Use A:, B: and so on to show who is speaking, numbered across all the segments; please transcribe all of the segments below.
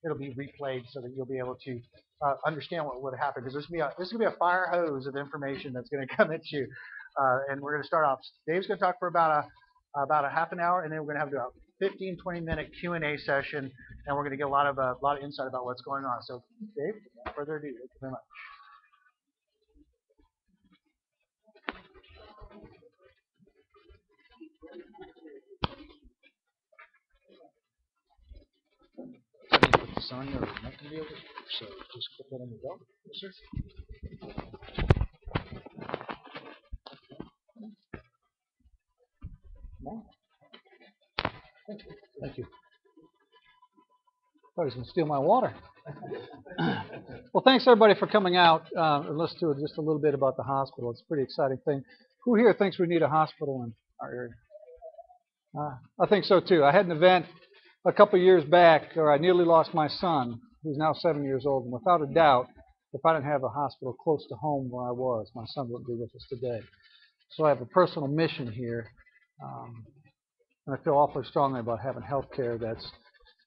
A: it'll be replayed so that you'll be able to understand what would happen. Because this is gonna be a fire hose of information that's gonna come at you. And we're gonna start off. Dave's gonna talk for about a half an hour, and then we're gonna have about 15-20 minute Q&A session, and we're gonna get a lot of insight about what's going on. So, Dave, without further ado, thank you very much. Put this on your neck and be able to, so just put that on your belt. Yes, sir. No? Thank you. Thank you. Oh, he's going to steal my water. Well, thanks everybody for coming out and listen to just a little bit about the hospital. It's a pretty exciting thing. Who here thinks we need a hospital in our area? I think so too. I had an event a couple of years back where I nearly lost my son, who's now 7 years old, and without a doubt, if I didn't have a hospital close to home where I was, my son wouldn't be with us today. So I have a personal mission here, and I feel awfully strongly about having health care that's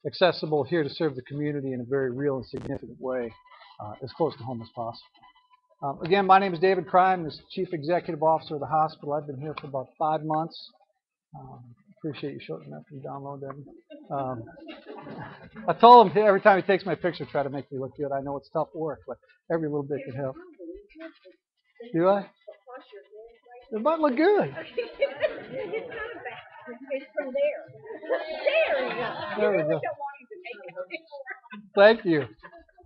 A: accessible here to serve the community in a very real and significant way, as close to home as possible. Again, my name is David Kreye. I'm the Chief Executive Officer of the hospital. I've been here for about 5 months. Appreciate you showing that for download, Devin. I told him every time he takes my picture, try to make me look good. I know it's tough work, but every little bit can help. Do I? It might look good.
B: It's from there. There you go.
A: There we go.
B: Don't want you to take a picture.
A: Thank you.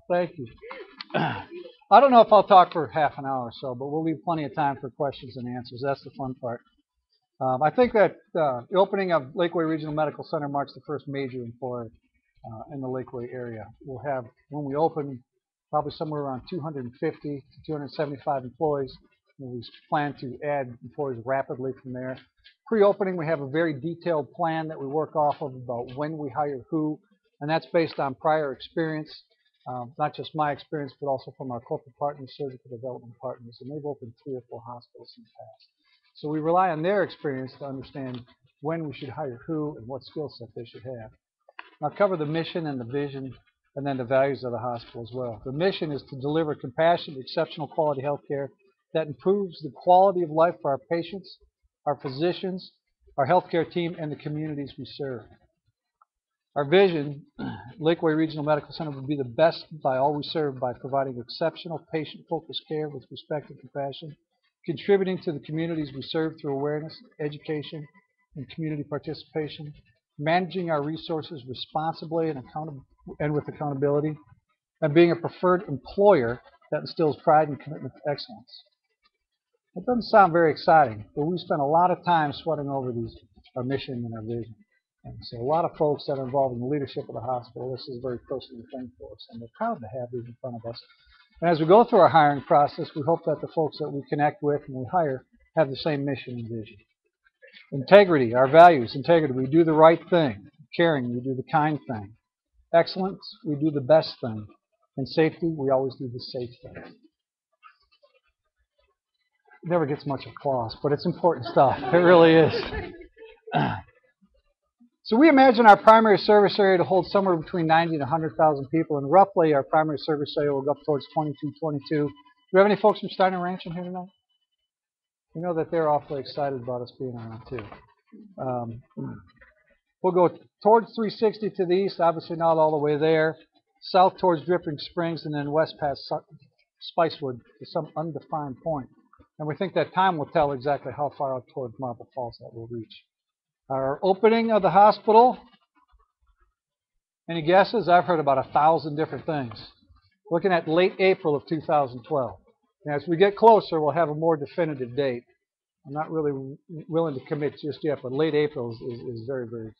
A: Thank you. I don't know if I'll talk for half an hour or so, but we'll leave plenty of time for questions and answers. That's the fun part. I think that the opening of Lakeway Regional Medical Center marks the first major employer in the Lakeway area. We'll have, when we open, probably somewhere around 250 to 275 employees. We plan to add employees rapidly from there. Pre-opening, we have a very detailed plan that we work off of about when we hire who, and that's based on prior experience, not just my experience, but also from our corporate partners, surgical development partners, and they've opened 3 or 4 hospitals in the past. So we rely on their experience to understand when we should hire who and what skill set they should have. I'll cover the mission and the vision and then the values of the hospital as well. The mission is to deliver compassionate, exceptional quality health care that improves the quality of life for our patients, our physicians, our healthcare team, and the communities we serve. Our vision, Lakeway Regional Medical Center, would be the best by all we serve by providing exceptional patient-focused care with respect and compassion, contributing to the communities we serve through awareness, education, and community participation, managing our resources responsibly and with accountability, and being a preferred employer that instills pride and commitment to excellence. It doesn't sound very exciting, but we spent a lot of time sweating over our mission and our vision. And so a lot of folks that are involved in the leadership of the hospital, this is a very personal thing for us, and we're proud to have these in front of us. And as we go through our hiring process, we hope that the folks that we connect with and we hire have the same mission and vision. Integrity, our values, integrity, we do the right thing. Caring, we do the kind thing. Excellence, we do the best thing. And safety, we always do the safe thing. It never gets much applause, but it's important stuff. It really is. So we imagine our primary service area to hold somewhere between 90 and 100,000 people, and roughly our primary service area will go up towards 22. Do we have any folks from Steiner Ranch in here tonight? We know that they're awfully excited about us being around too. We'll go towards 360 to the east, obviously not all the way there, south towards Dripping Springs, and then west past Spicewood to some undefined point. And we think that time will tell exactly how far out towards Marble Falls that will reach. Our opening of the hospital, any guesses? I've heard about 1,000 different things. Looking at late April of 2012. Now, as we get closer, we'll have a more definitive date. I'm not really willing to commit just yet, but late April is very, very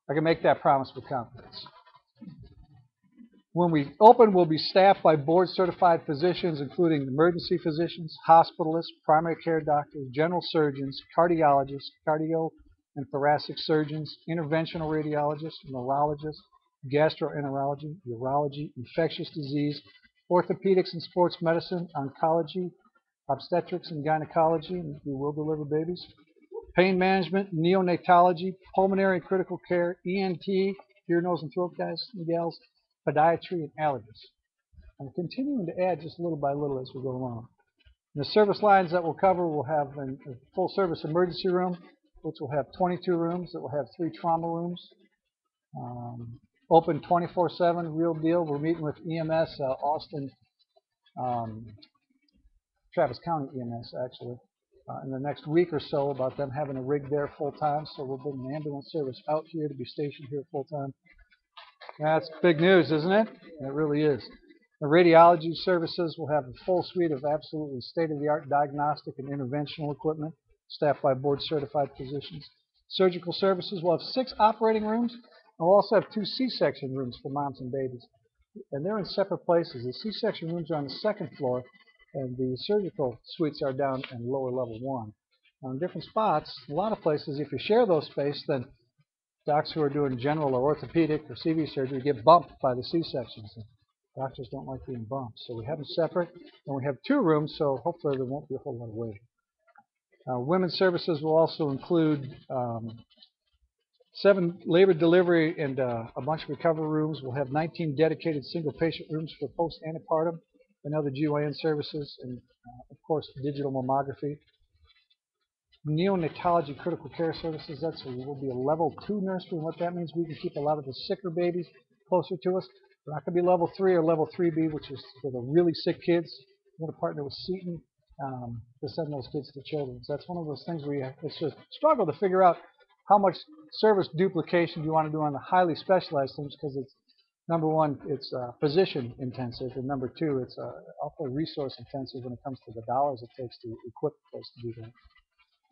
A: I can make that promise with confidence. When we open, we'll be staffed by board-certified physicians, including emergency physicians, hospitalists, primary care doctors, general surgeons, cardiologists, cardio and thoracic surgeons, interventional radiologists, neurologists, gastroenterology, urology, infectious disease, orthopedics and sports medicine, oncology, obstetrics and gynecology, and we will deliver babies, pain management, neonatology, pulmonary and critical care, ENT, ear, nose, and throat guys and gals, podiatry, and allergists. I'm continuing to add just little by little as we go along. And the service lines that we'll cover will have a full-service emergency room, which will have 22 rooms. It will have 3 trauma rooms. Open 24/7, real deal. We're meeting with EMS, Austin, Travis County EMS, actually, in the next week or so about them having a rig there full-time. So we'll bring an ambulance service out here to be stationed here full-time. That's big news, isn't it? It really is. The radiology services will have a full suite of absolutely state-of-the-art diagnostic and interventional equipment, staffed by board-certified physicians. Surgical services will have 6 operating rooms, and we'll also have 2 C-section rooms for moms and babies. And they're in separate places. The C-section rooms are on the 2nd floor, and the surgical suites are down in lower level 1. Now, in different spots, a lot of places, if you share those space, then docs who are doing general or orthopedic or CV surgery get bumped by the C-sections. Doctors don't like being bumped, so we have them separate, and we have 2 rooms, so hopefully there won't be a whole lot of waiting. Women's services will also include 7 labor delivery and a bunch of recovery rooms. We'll have 19 dedicated single patient rooms for post-antepartum and other GYN services, and of course digital mammography. Neonatology critical care services, will be a level 2 nursery. What that means, we can keep a lot of the sicker babies closer to us. We're not going to be level 3 or level 3B, which is for the really sick kids. We're going to partner with Seton to send those kids to Children's. That's one of those things where it's a struggle to figure out how much service duplication you want to do on the highly specialized things, because it's, number one, it's physician intensive, and number 2, it's awfully resource intensive when it comes to the dollars it takes to equip a place to do that.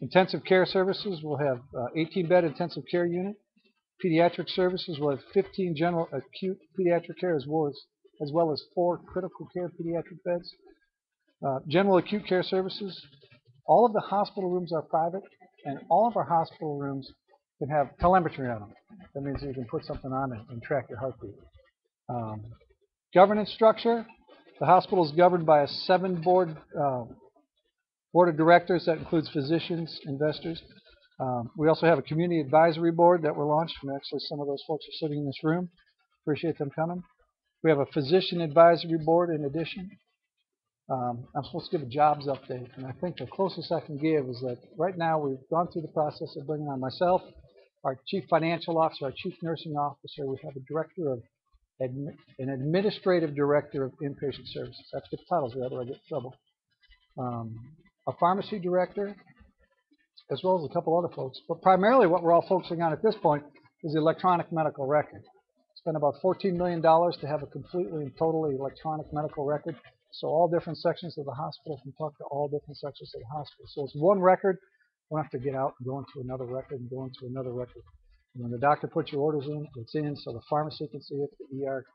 A: Intensive care services will have 18-bed intensive care unit. Pediatric services will have 15 general acute pediatric care as well as 4 critical care pediatric beds. General acute care services, all of the hospital rooms are private, and all of our hospital rooms can have telemetry on them. That means you can put something on it and track your heartbeat. Governance structure, the hospital is governed by a 7-board board of directors that includes physicians, investors. We also have a community advisory board that we're launched, and actually some of those folks are sitting in this room. Appreciate them coming. We have a physician advisory board in addition. I'm supposed to give a jobs update, and I think the closest I can give is that right now we've gone through the process of bringing on myself, our chief financial officer, our chief nursing officer. We have a director of an administrative director of inpatient services. That's what the titles are, otherwise I get in trouble. A pharmacy director, as well as a couple other folks. But primarily what we're all focusing on at this point is the electronic medical record. Spent about $14 million to have a completely and totally electronic medical record, so all different sections of the hospital can talk to all different sections of the hospital. So it's one record. We don't have to get out and go into another record and go into another record. And when the doctor puts your orders in, it's in, so the pharmacy can see it, the ER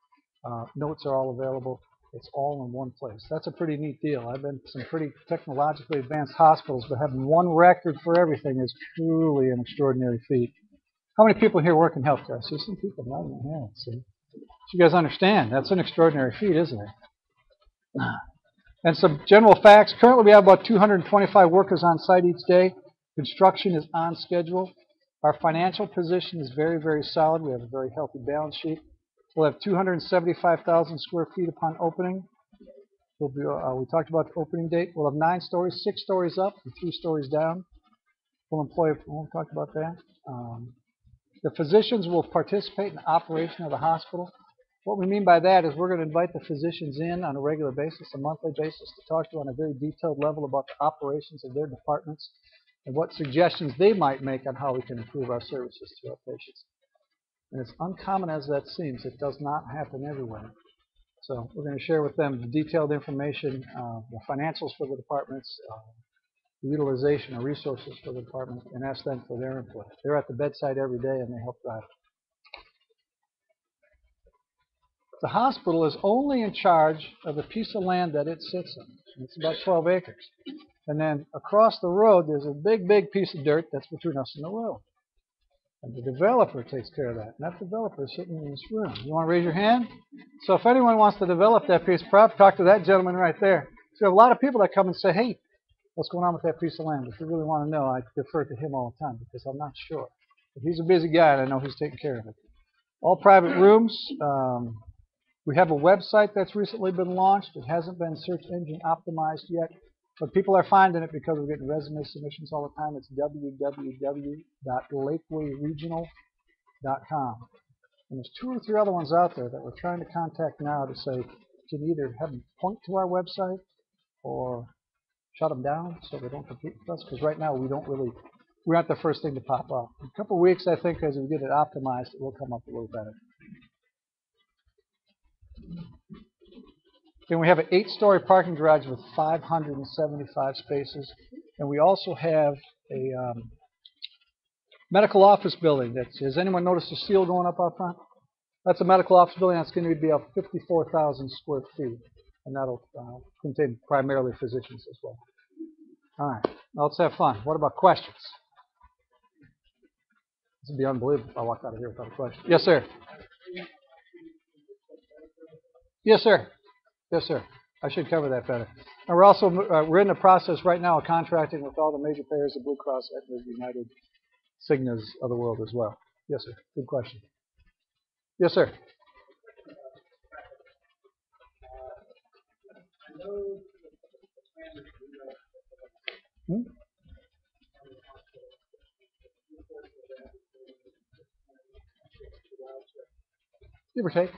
A: notes are all available. It's all in one place. That's a pretty neat deal. I've been to some pretty technologically advanced hospitals, but having one record for everything is truly an extraordinary feat. How many people here work in healthcare? I see some people nodding their heads. So you guys understand, that's an extraordinary feat, isn't it? And some general facts. Currently we have about 225 workers on site each day. Construction is on schedule. Our financial position is very, very solid. We have a very healthy balance sheet. We'll have 275,000 square feet upon opening. We talked about the opening date. We'll have 9 stories, 6 stories up and 3 stories down. We'll talk about that. The physicians will participate in the operation of the hospital. What we mean by that is we're going to invite the physicians in on a regular basis, a monthly basis, to talk to on a very detailed level about the operations of their departments and what suggestions they might make on how we can improve our services to our patients. And as uncommon as that seems, it does not happen everywhere. So we're going to share with them the detailed information, the financials for the departments, the utilization of resources for the department, and ask them for their input. They're at the bedside every day and they help drive it. The hospital is only in charge of the piece of land that it sits on. It's about 12 acres. And then across the road, there's a big, big piece of dirt that's between us and the road. And the developer takes care of that. And that developer is sitting in this room. You want to raise your hand? So if anyone wants to develop that piece of property, talk to that gentleman right there. So we have a lot of people that come and say, hey, what's going on with that piece of land? If you really want to know, I defer to him all the time because I'm not sure. But he's a busy guy and I know he's taking care of it. All private rooms. We have a website that's recently been launched. It hasn't been search engine optimized yet, but people are finding it because we're getting resume submissions all the time. It's www.lakewayregional.com. And there's 2 or 3 other ones out there that we're trying to contact now to say, can either have them point to our website or shut them down so they don't compete with us. Because right now we aren't the first thing to pop up. In a couple of weeks, I think, as we get it optimized, it will come up a little better. Then we have an 8-story parking garage with 575 spaces. And we also have a medical office building. Has anyone noticed the steel going up out front? That's a medical office building that's going to be up 54,000 square feet. And that'll contain primarily physicians as well. All right, now let's have fun. What about questions? This would be unbelievable if I walked out of here without a question. Yes, sir. Yes, sir. Yes, sir. I should cover that better. And we're in the process right now of contracting with all the major payers, the Blue Cross, Aetna, United, Cignas of the world as well. Yes, sir. Good question. Yes, sir. Hmm? Give or take.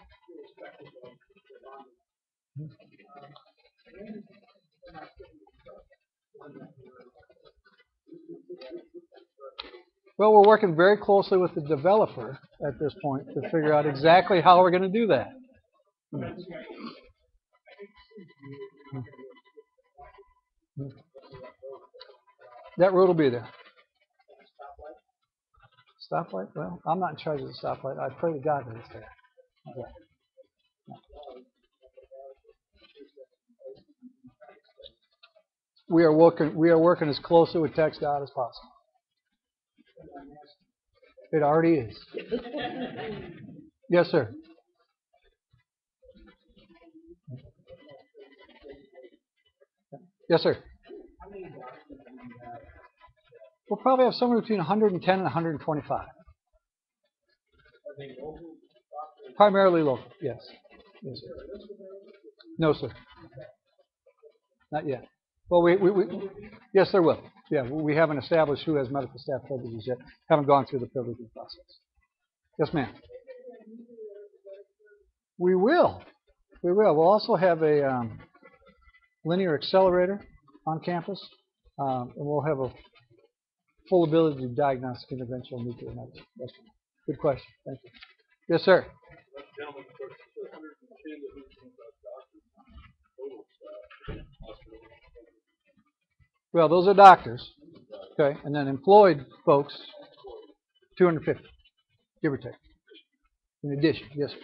A: Well, we're working very closely with the developer at this point to figure out exactly how we're going to do that. That road will be there. Stoplight? Well, I'm not in charge of the stoplight. I pray to God that it's there. Okay. We are working as closely with TxDOT as possible. It already is. Yes, sir. Yes, sir. We'll probably have somewhere between 110 and 125. Primarily local, yes. Yes, sir. No, sir. Not yet. Well, yes, there will. Yeah, we haven't established who has medical staff privileges yet. Haven't gone through the privileging process. Yes, ma'am. We will. We will. We'll also have a linear accelerator on campus, and we'll have a full ability to do diagnostic interventional nuclear medicine. Yes, ma'am. Good question. Thank you. Yes, sir. Well, those are doctors, okay, and then employed folks, 250, give or take. In addition, yes, sir.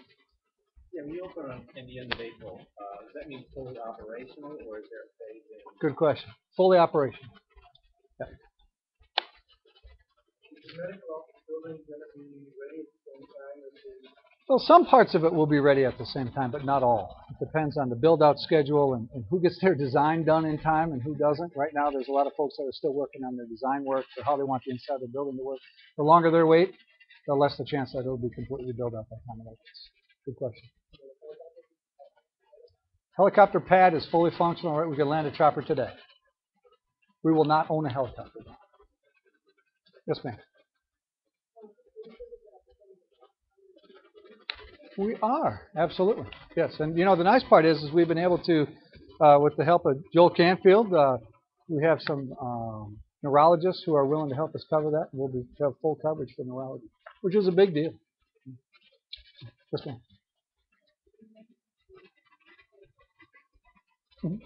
C: Yeah, when you open in the end of April, does that mean fully operational, or is there a phase in?
A: Good question. Fully operational. Yeah. Well, some parts of it will be ready at the same time, but not all. It depends on the build-out schedule and who gets their design done in time and who doesn't. Right now, there's a lot of folks that are still working on their design work for how they want the inside of the building to work. The longer their wait, the less the chance that it'll be completely built out by the time it opens. Good question. Helicopter pad is fully functional. Right, we can land a chopper today. We will not own a helicopter. Yes, ma'am. We are, absolutely. Yes, and you know, the nice part is we've been able to, with the help of Joel Canfield, we have some neurologists who are willing to help us cover that. We'll have full coverage for neurology, which is a big deal. Yes, ma'am. Mm-hmm.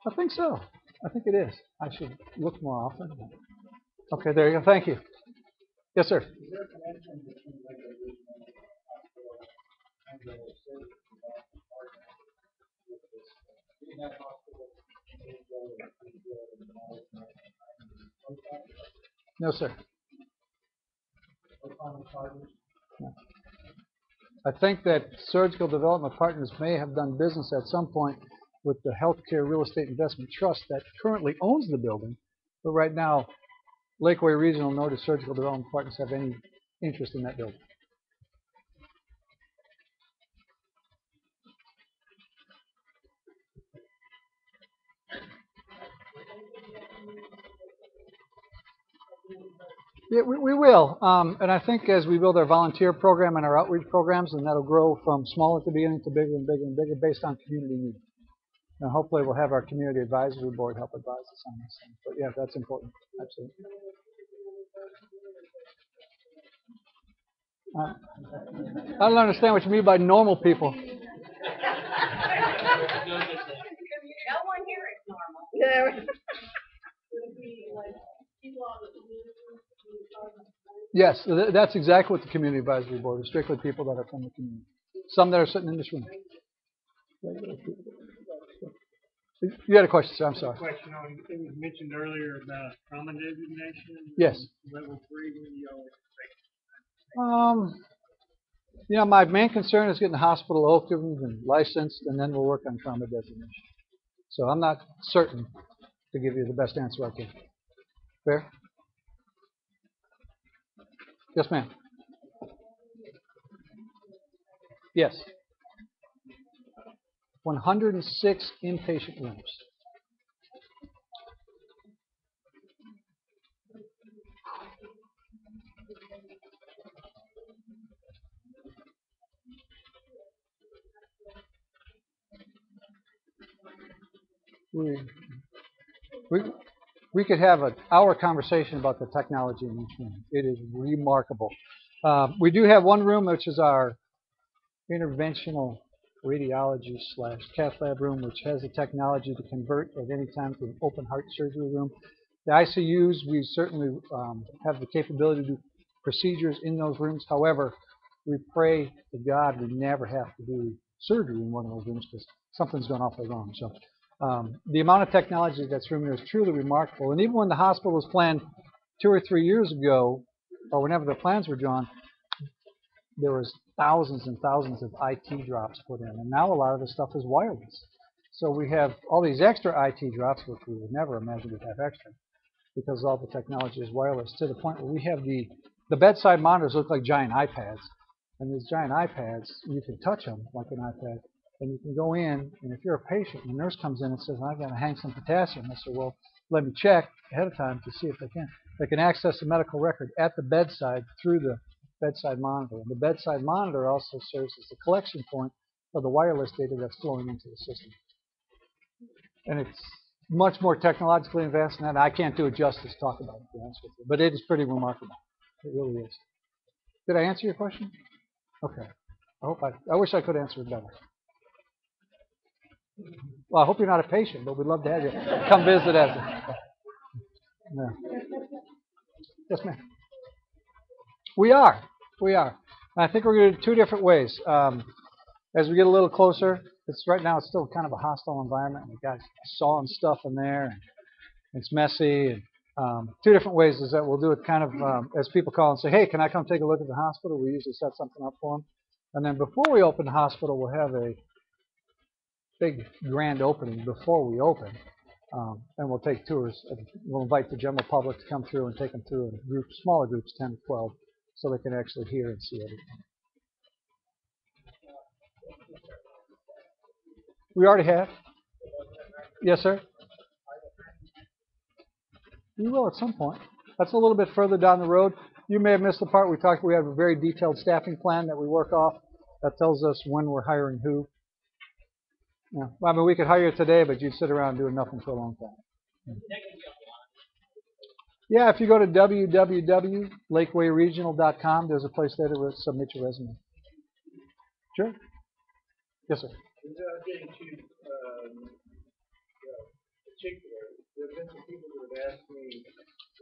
A: I think so. I think it is. I should look more often. Okay, there you go. Thank you. Yes, sir. No, sir. No. I think that Surgical Development Partners may have done business at some point with the Healthcare Real Estate Investment Trust that currently owns the building, but right now Lakeway Regional nor does Surgical Development Partners have any interest in that building. Yeah, we will. And I think as we build our volunteer program and our outreach programs, and that'll grow from small at the beginning to bigger and bigger and bigger based on community need. And hopefully we'll have our community advisory board help advise us on this thing. But yeah, that's important. Absolutely. I don't understand what you mean by normal people.
B: No one here is normal.
A: Yes, that's exactly what the community advisory board is. Strictly people that are from the community. Some that are sitting in this room. You had a question, sir. I'm sorry.
D: Question on, it was mentioned earlier about trauma designation.
A: Yes.
D: Level 3, when you all expect.
A: You know, my main concern is getting the hospital opened and licensed, and then we'll work on trauma designation. So I'm not certain to give you the best answer I can. Fair? Yes, ma'am. Yes. 106 inpatient rooms. We could have an hour conversation about the technology in each room. It is remarkable. We do have one room, which is our interventional radiology / cath lab room, which has the technology to convert at any time to an open heart surgery room. The ICUs, we certainly have the capability to do procedures in those rooms. However, we pray to God we never have to do surgery in one of those rooms because something's gone awfully wrong. So the amount of technology that's room there is truly remarkable. And even when the hospital was planned 2 or 3 years ago, or whenever the plans were drawn, there was thousands and thousands of IT drops put in. And now a lot of the stuff is wireless. So we have all these extra IT drops, which we would never imagine we'd have extra, because all the technology is wireless, to the point where we have the bedside monitors look like giant iPads. And these giant iPads, you can touch them like an iPad, and you can go in, and if you're a patient, and the nurse comes in and says, I got to hang some potassium, I say, well, let me check ahead of time to see if they can. They can access the medical record at the bedside through the bedside monitor. And the bedside monitor also serves as a collection point for the wireless data that's flowing into the system. And it's much more technologically advanced than that. I can't do it justice to talk about it, to be honest with you. But it is pretty remarkable. It really is. Did I answer your question? Okay. I wish I could answer it better. Well, I hope you're not a patient, but we'd love to have you come visit us. No. Yes, ma'am. We are. We are. And I think we're going to do 2 different ways. As we get a little closer, right now it's still kind of a hostile environment. And the guys sawing stuff in there, and it's messy. And 2 different ways is that we'll do it kind of as people call and say, hey, can I come take a look at the hospital? We usually set something up for them. And then before we open the hospital, we'll have a big grand opening before we open. And we'll take tours. And we'll invite the general public to come through and take them through in groups, smaller groups, 10 to 12, so they can actually hear and see everything. We already have. Yes, sir. We will at some point. That's a little bit further down the road. You may have missed the part we have a very detailed staffing plan that we work off that tells us when we're hiring who. Yeah. Well, I mean, we could hire you today, but you'd sit around doing nothing for a long time. Yeah, if you go to www.lakewayregional.com, there's a place there to submit your resume. Sure. Yes, sir.
D: Without getting too particular, there have been some people who have asked me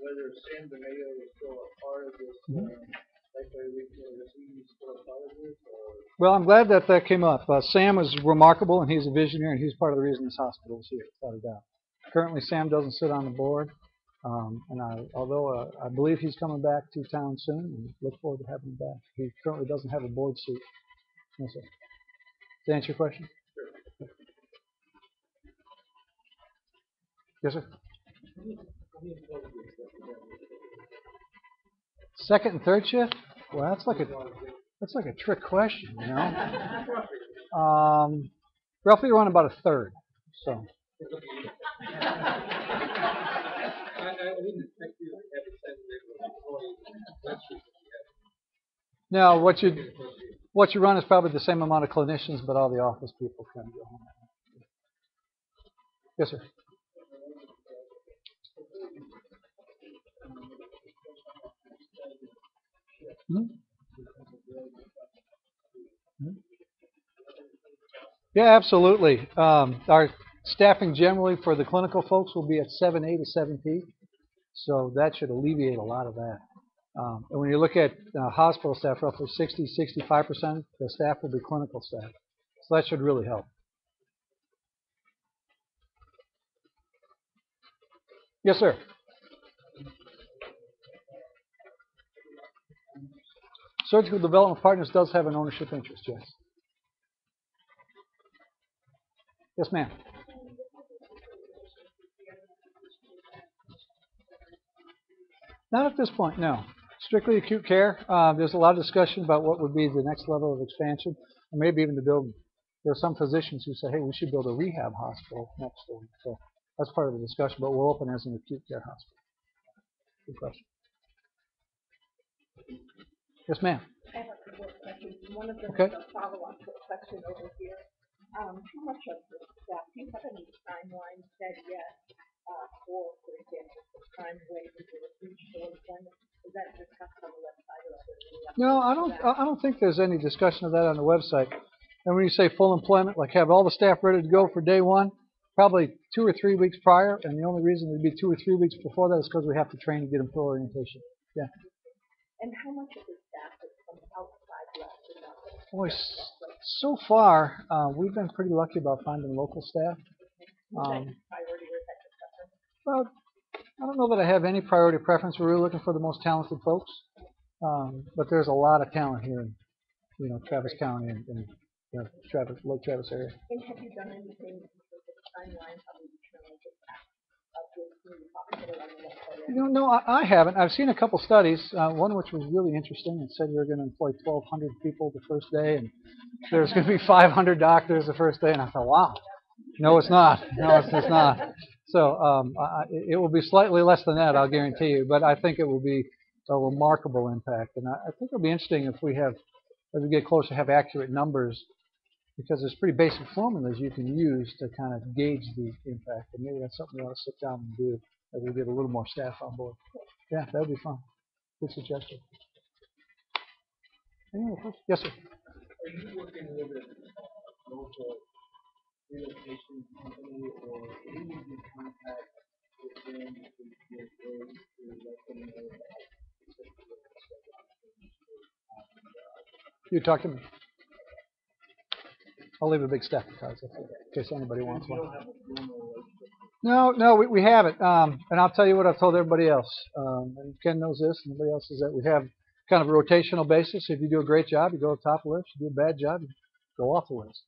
D: whether Sam Donato is still a part of this Lakeway Regional. Is he still a part of this?
A: Well, I'm glad that came up. Sam is remarkable, and he's a visionary, and he's part of the reason this hospital is here, without a doubt. Currently, Sam doesn't sit on the board, although I believe he's coming back to town soon, and look forward to having him back. He currently doesn't have a board seat. Yes, sir. To answer your question? Sure. Yes, sir. Second and third shift? Well, that's like a trick question, you know. Roughly around about a third. So.
C: I wouldn't expect you to have a set of employees. That's just
A: Now, what you run is probably the same amount of clinicians, but all the office people kind of go home. Yes, sir. Hmm? Hmm? Yeah, absolutely. Our staffing generally for the clinical folks will be at 7A to 7P, so that should alleviate a lot of that. And when you look at hospital staff, roughly 65% the staff will be clinical staff, so that should really help. Yes, sir. Surgical Development Partners does have an ownership interest, yes. Yes, ma'am. Not at this point, no. Strictly acute care. There's a lot of discussion about what would be the next level of expansion, or maybe even to build. There are some physicians who say, hey, we should build a rehab hospital next door. So that's part of the discussion, but we're open as an acute care hospital. Good question. Yes, ma'am.
B: I have a couple of questions. One of them
A: Okay.
B: is a follow-up to a question over here. How much of the staff, do you have any timeline set yet for example, the time when you will reach full employment? Is that just have on the website or something?
A: No, I don't think there's any discussion of that on the website. And when you say full employment, like have all the staff ready to go for day one, probably 2 or 3 weeks prior. And the only reason it'd be 2 or 3 weeks before that is because we have to train and get them full orientation. Yeah.
B: And how much of the staff is from outside left?
A: Boy, so far we've been pretty lucky about finding local staff.
B: Priority or is that just preference?
A: Well, I don't know that I have any priority preference. We're really looking for the most talented folks. But there's a lot of talent here in, Travis County and Lake Travis area.
B: And have you done anything with the timeline of the impact of this new hospital on the website?
A: No, I haven't. I've seen a couple studies. One which was really interesting. It said you're going to employ 1,200 people the first day, and there's going to be 500 doctors the first day. And I thought, wow. No, it's not. No, it's not. So it will be slightly less than that, I'll guarantee you. But I think it will be a remarkable impact. And I think it'll be interesting if we have, as we get closer, have accurate numbers, because there's pretty basic formulas you can use to kind of gauge the impact. And maybe that's something we ought to sit down and do as we get a little more staff on board. Yeah, that would be fun. Good suggestion. Any other questions? Yes, sir.
D: Are you working with a local relocation company, or who would you contact with them to get those to let them know about?
A: You talk to me. I'll leave a big stack of cards in case anybody wants one. No, we haven't. And I'll tell you what I've told everybody else. And Ken knows this, and everybody else, is that we have kind of a rotational basis. If you do a great job, you go to the top of the list. If you do a bad job, you go off the list.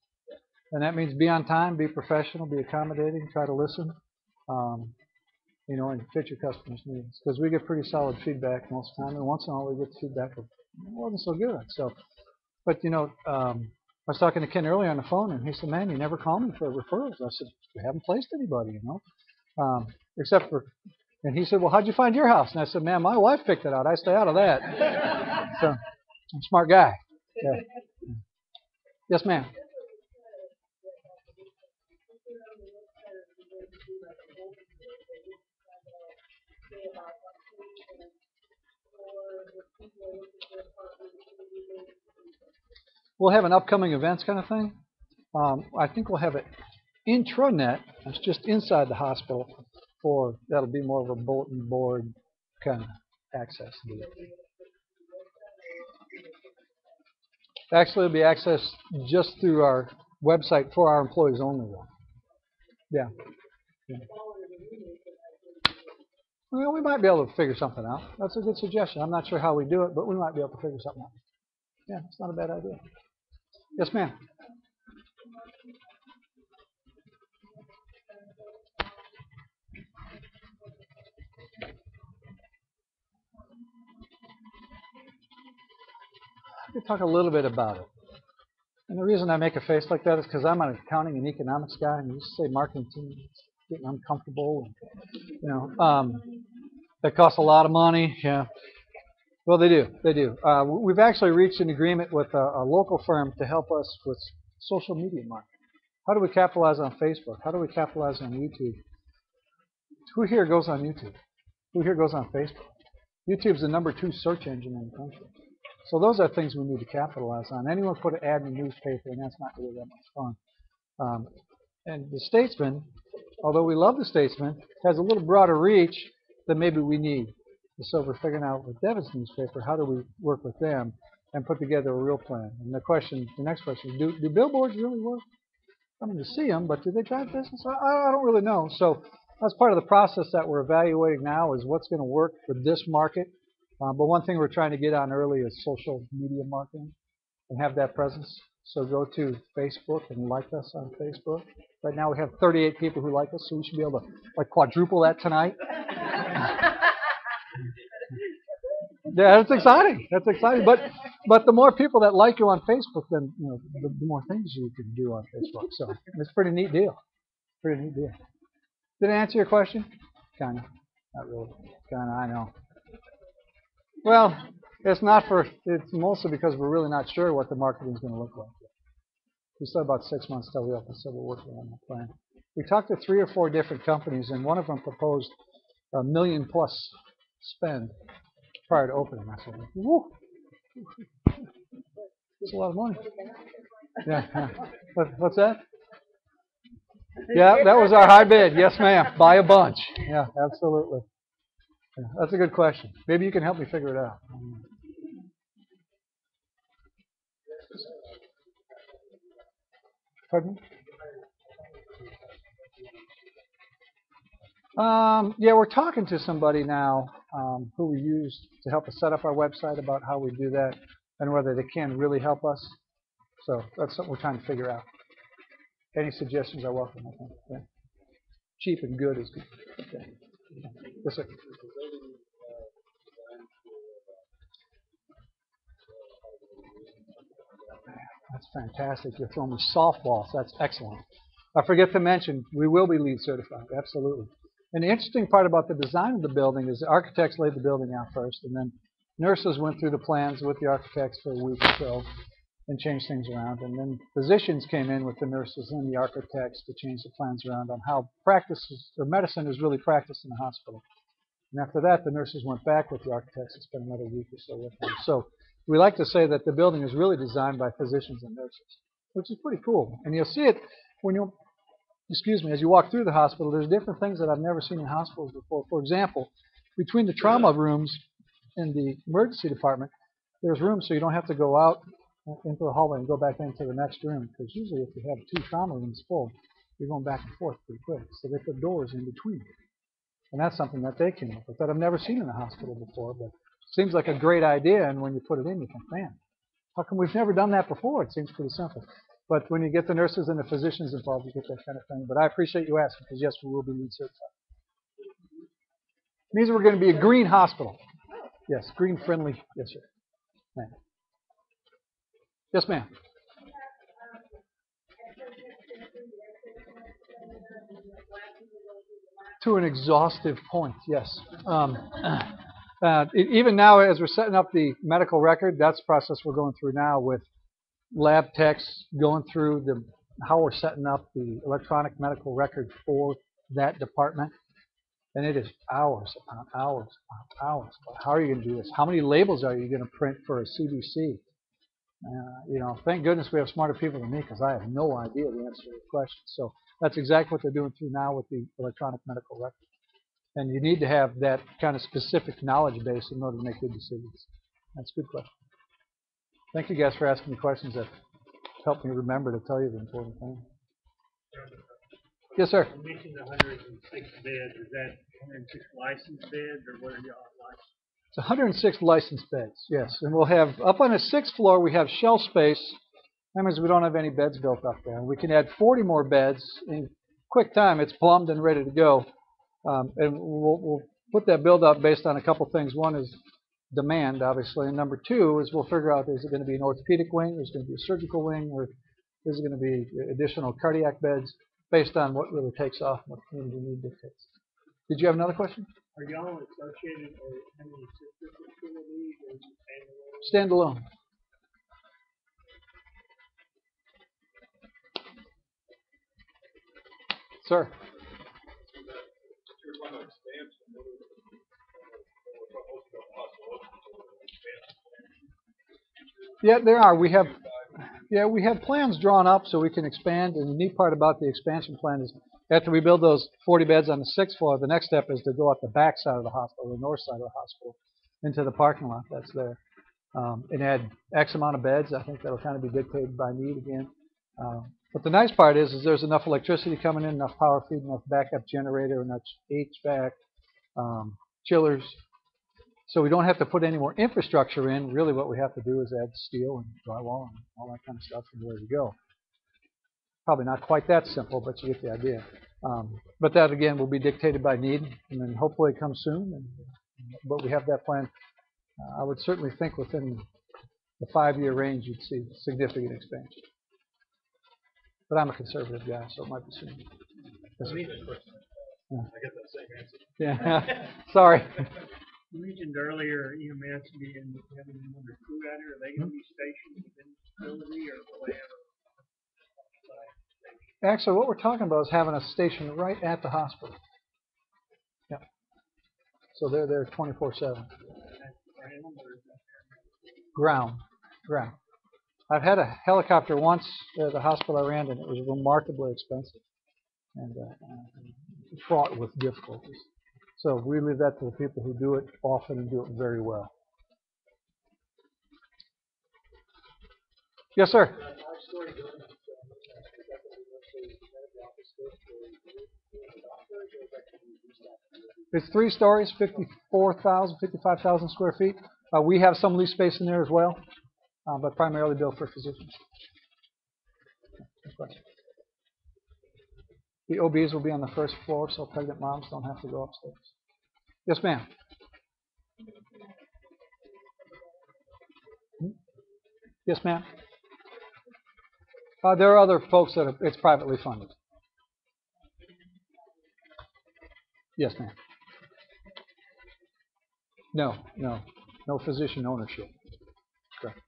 A: And that means be on time, be professional, be accommodating, try to listen, and fit your customers' needs. Because we get pretty solid feedback most of the time, and once in a while we get feedback of, it wasn't so good. So, but I was talking to Ken earlier on the phone, and he said, man, you never call me for referrals. I said, we haven't placed anybody, except for, and he said, well, how'd you find your house? And I said, man, my wife picked it out. I stay out of that. So, I'm a smart guy. Yeah. Yes, ma'am. We'll have an upcoming events kind of thing. I think we'll have an intranet. That's just inside the hospital. That'll be more of a bulletin board kind of access. Actually, it'll be accessed just through our website for our employees only. Yeah. Well, we might be able to figure something out. That's a good suggestion. I'm not sure how we do it, but we might be able to figure something out. Yeah, it's not a bad idea. Yes, ma'am. me talk a little bit about it. And the reason I make a face like that is because I'm an accounting and economics guy, and you just say marketing to me, it's getting uncomfortable. And, that costs a lot of money. Yeah. Well, they do. They do. We've actually reached an agreement with a local firm to help us with social media marketing. How do we capitalize on Facebook? How do we capitalize on YouTube? Who here goes on YouTube? Who here goes on Facebook? YouTube's the #2 search engine in the country. So those are things we need to capitalize on. Anyone put an ad in the newspaper, and that's not really that much fun. And the Statesman, although we love the Statesman, has a little broader reach than maybe we need. So we're figuring out with Devin's newspaper, how do we work with them and put together a real plan? And the next question is, do billboards really work? I mean, you see them, but do they drive business? I don't really know. So that's part of the process that we're evaluating now is what's going to work for this market. But one thing we're trying to get on early is social media marketing and have that presence. So go to Facebook and like us on Facebook. Right now we have 38 people who like us, so we should be able to like quadruple that tonight. Yeah, that's exciting. That's exciting. But the more people that like you on Facebook, then the more things you can do on Facebook. So it's a pretty neat deal. Pretty neat deal. Did I answer your question? Kinda. Not really. Kinda. I know. Well, it's mostly because we're really not sure what the marketing is going to look like. We still have about 6 months till we open, so we're working on the plan. We talked to 3 or 4 different companies, and one of them proposed $1 million+ spend prior to opening. I said, woo, that's a lot of money. Yeah. What's that? Yeah, that was our high bid. Yes, ma'am. Buy a bunch. Yeah, absolutely. Yeah, that's a good question. Maybe you can help me figure it out. Pardon me? Yeah, we're talking to somebody now who we used to help us set up our website about how we do that and whether they can really help us. So that's something we're trying to figure out. Any suggestions are welcome, I think. Yeah. Cheap and good is good. Okay. Yes, sir. That's fantastic. You're throwing me softballs. That's excellent. I forget to mention, we will be LEED certified. Absolutely. And the interesting part about the design of the building is the architects laid the building out first, and then nurses went through the plans with the architects for a week or so and changed things around. And then physicians came in with the nurses and the architects to change the plans around on how medicine is really practiced in the hospital. And after that, the nurses went back with the architects and spent another week or so with them. So we like to say that the building is really designed by physicians and nurses, which is pretty cool. And you'll see it when as you walk through the hospital. There's different things that I've never seen in hospitals before. For example, between the trauma rooms and the emergency department, there's room so you don't have to go out into the hallway and go back into the next room. Because usually if you have 2 trauma rooms full, you're going back and forth pretty quick. So they put doors in between. And that's something that they came up with that I've never seen in a hospital before. But it seems like a great idea, and when you put it in, you think, man, how come we've never done that before? It seems pretty simple. But when you get the nurses and the physicians involved, you get that kind of thing. But I appreciate you asking, because yes, we will be LEED certified. It means we're going to be a green hospital. Yes, green friendly. Yes, sir. Ma'am. Yes, ma'am. To an exhaustive point, yes. Even now, as we're setting up the medical record, that's the process we're going through now with lab techs going through how we're setting up the electronic medical record for that department. And it is hours upon hours upon hours. How are you going to do this? How many labels are you going to print for a CBC? Thank goodness we have smarter people than me, because I have no idea the answer to the question. So that's exactly what they're doing through now with the electronic medical record. And you need to have that kind of specific knowledge base in order to make good decisions. That's a good question. Thank you guys for asking me questions that help me remember to tell you the important thing. Yes, sir.
D: You mentioned 106 beds. Is that 106 licensed beds, or what are y'all licensed?
A: It's 106 licensed beds, yes. And we'll have, up on the 6th floor, we have shelf space. That means we don't have any beds built up there. And we can add 40 more beds in quick time. It's plumbed and ready to go. And we'll put that build up based on a couple things. One is demand, obviously. And number two is we'll figure out, is it going to be an orthopedic wing, is it going to be a surgical wing, or is it going to be additional cardiac beds based on what really takes off and what community need dictates. Did you have another question?
D: Are y'all associated or having a sister facility or
A: Standalone.
D: standalone?
A: Sir. Yeah, there are. We have plans drawn up so we can expand. And the neat part about the expansion plan is after we build those 40 beds on the 6th floor, the next step is to go up the back side of the hospital, the north side of the hospital, into the parking lot that's there, and add X amount of beds. I think that'll kind of be dictated by need again. But the nice part is there's enough electricity coming in, enough power feed, enough backup generator, enough HVAC, chillers. So we don't have to put any more infrastructure in. Really what we have to do is add steel and drywall and all that kind of stuff, and there you go. Probably not quite that simple, but you get the idea. But that, again, will be dictated by need, and then hopefully it comes soon. But we have that plan. I would certainly think within the 5-year range you'd see significant expansion. But I'm a conservative guy, so it might be soon. Yeah.
C: I get that same answer.
A: Yeah. Sorry.
D: You mentioned earlier EMS being having another crew out here. Are they going to be stationed within the facility or will they have a
A: Actually, what we're talking about is having a station right at the hospital. Yeah. So they're there 24/7. Ground. I've had a helicopter once at the hospital I ran, and it was remarkably expensive and fraught with difficulties. So we leave that to the people who do it often and do it very well. Yes, sir. It's 3 stories, 55,000 square feet. We have some lease space in there as well, but primarily built for physicians. The OBs will be on the first floor, so pregnant moms don't have to go upstairs. Yes, ma'am. Yes, ma'am. There are other folks that it's privately funded. Yes, ma'am. No physician ownership. Correct.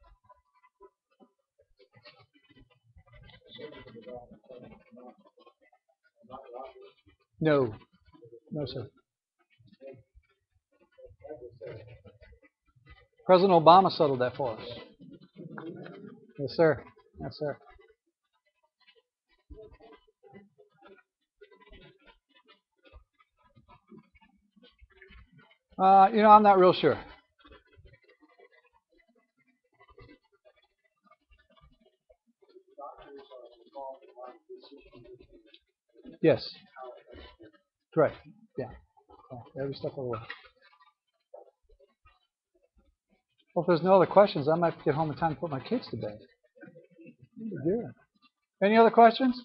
A: No, sir. President Obama settled that for us. Yes, sir. Yes, sir. I'm not real sure. Yes. Correct. Yeah. Every step of the way. Well, if there's no other questions, I might get home in time to put my kids to bed. Yeah. Any other questions?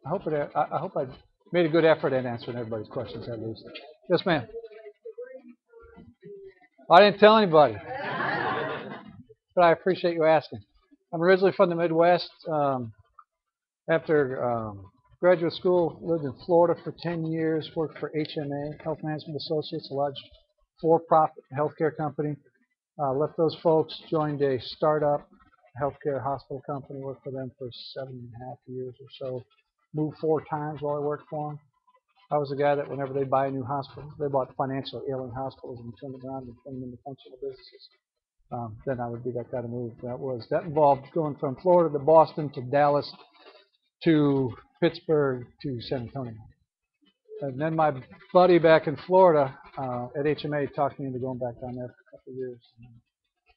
A: I hope I made a good effort at answering everybody's questions at least. Yes, ma'am. I didn't tell anybody, but I appreciate you asking. I'm originally from the Midwest. After graduate school, lived in Florida for 10 years, worked for HMA, Health Management Associates, a large for-profit healthcare company. Left those folks, joined a startup healthcare hospital company, worked for them for 7.5 years or so. Moved 4 times while I worked for them. I was the guy that whenever they buy a new hospital, they bought financially ailing hospitals and turned them around and turned them into functional businesses. Then I would do that kind of move. That involved going from Florida to Boston to Dallas to Pittsburgh to San Antonio. And then my buddy back in Florida at HMA talked me into going back down there for a couple of years.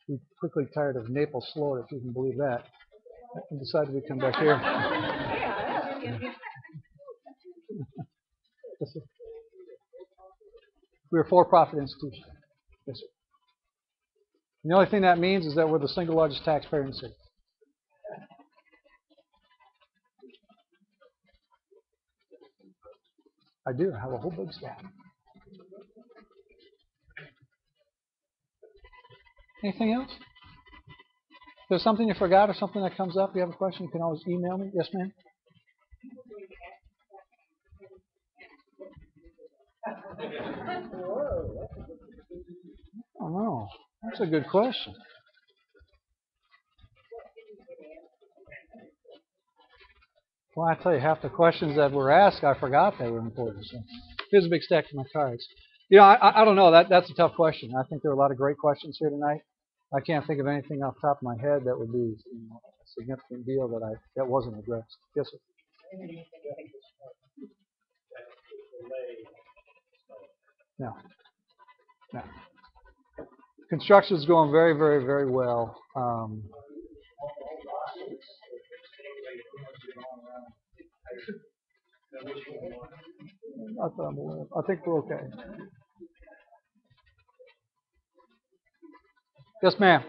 A: We quickly tired of Naples, Florida, if you can believe that, and decided we'd come back here. We're a for-profit institution. Yes, sir. And the only thing that means is that we're the single largest taxpayer in the city. I do. I have a whole big staff. Anything else? If there's something you forgot or something that comes up, you have a question, you can always email me. Yes, ma'am? Oh, no. That's a good question. Well, I tell you, half the questions that were asked, I forgot they were important. So here's a big stack of my cards. You know, I don't know. That's a tough question. I think there are a lot of great questions here tonight. I can't think of anything off the top of my head that would be a significant deal that wasn't addressed. Yes, sir. No. No. Construction's going very, very, very well. I think we're okay. Yes, ma'am.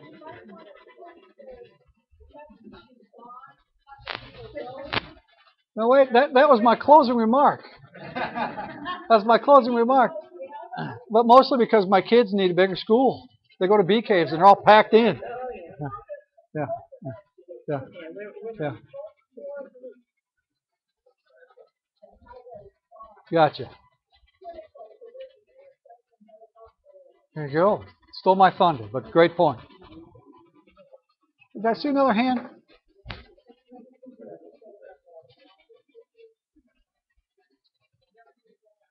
A: No, wait, that was my closing remark. That's my closing remark. But mostly because my kids need a bigger school. They go to bee caves and they're all packed in. Yeah, yeah, yeah. Gotcha. There you go. Stole my thunder, but great point. Did I see another hand?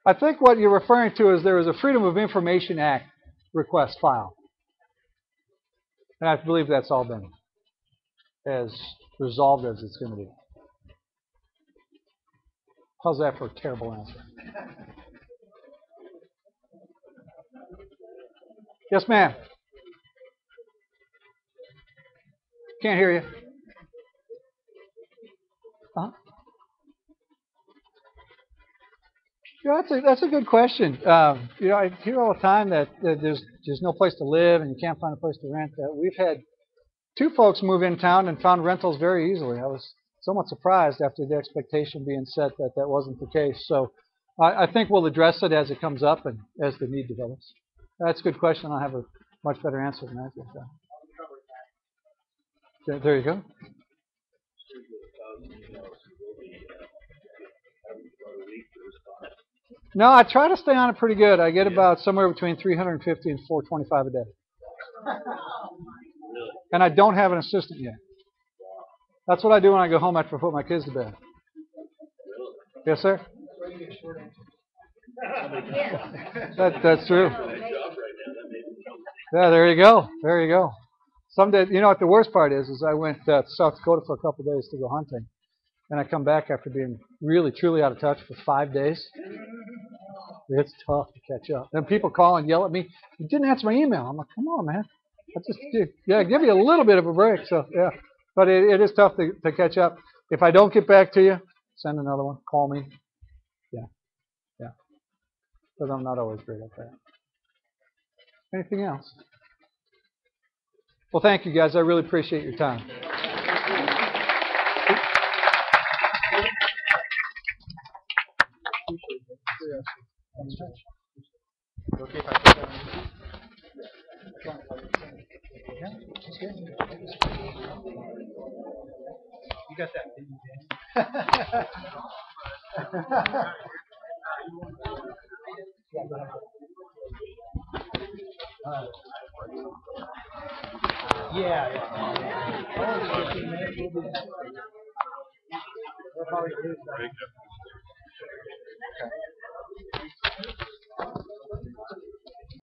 A: I think what you're referring to is there was a Freedom of Information Act request filed. And I believe that's all been as resolved as it's going to be. How's that for a terrible answer? Yes, ma'am. Can't hear you. Huh? Yeah, that's a good question. You know, I hear all the time that there's no place to live and you can't find a place to rent. We've had 2 folks move in town and found rentals very easily. I was somewhat surprised after the expectation being set that that wasn't the case. So I think we'll address it as it comes up and as the need develops. That's a good question. I'll have a much better answer than that. There you go. No, I try to stay on it pretty good. I get about somewhere between 350 and 425 a day. And I don't have an assistant yet. That's what I do when I go home after I put my kids to bed. Yes, sir? That's true. Yeah, there you go. There you go. Someday, you know what the worst part is I went to South Dakota for a couple of days to go hunting. And I come back after being really, truly out of touch for 5 days. It's tough to catch up. And people call and yell at me, "You didn't answer my email." I'm like, "Come on, man. I just give you a little bit of a break." So, yeah. But it is tough to catch up. If I don't get back to you, send another one. Call me. Yeah. Yeah. Because I'm not always great at that. Anything else? Well, thank you, guys. I really appreciate your time. Okay, if I put that on you got that, didn't you, Yeah.